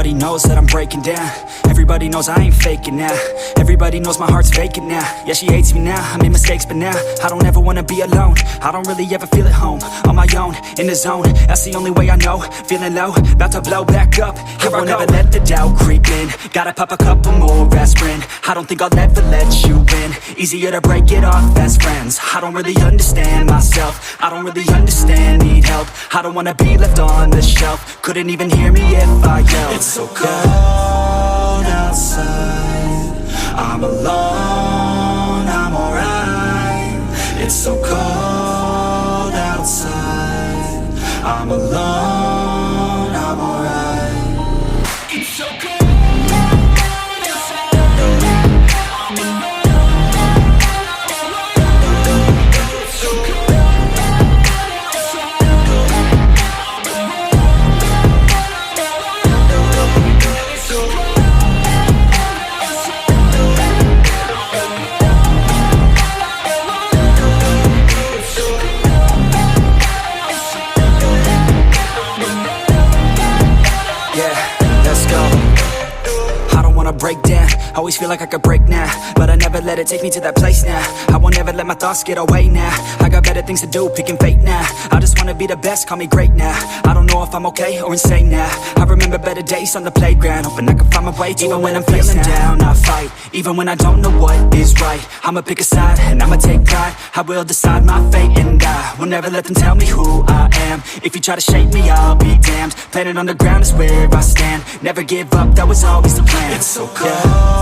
Everybody knows that I'm breaking down. Everybody knows I ain't faking now. Everybody knows my heart's vacant now. Yeah, she hates me now, I made mistakes but now I don't ever wanna be alone. I don't really ever feel at home. On my own, in the zone, that's the only way I know. Feeling low, about to blow back up. Here I won't ever let the doubt creep in. Gotta pop a couple more aspirin. I don't think I'll ever let you in. Easier to break it off best friends. I don't really understand myself. I don't really understand, need help. I don't wanna be left on the shelf. Couldn't even hear me if I yelled. It's so cold outside, I'm alone, I'm alright. It's so cold outside, I'm alone, I'm alright. It's so cold. Break down, always feel like I could break now, but I never let it take me to that place now. I won't ever let my thoughts get away now. I got better things to do, picking fate now. I just wanna be the best, call me great now. I don't know if I'm okay or insane now. I remember better days on the playground, hoping I can find my way. Even when I'm feeling down, I fight. Even when I don't know what is right, I'ma pick a side and I'ma take pride. I will decide my fate and I will never let them tell me who I am. If you try to shake me, I'll be damned. Planet on the ground is where I stand. Never give up, that was always the plan. It's so cold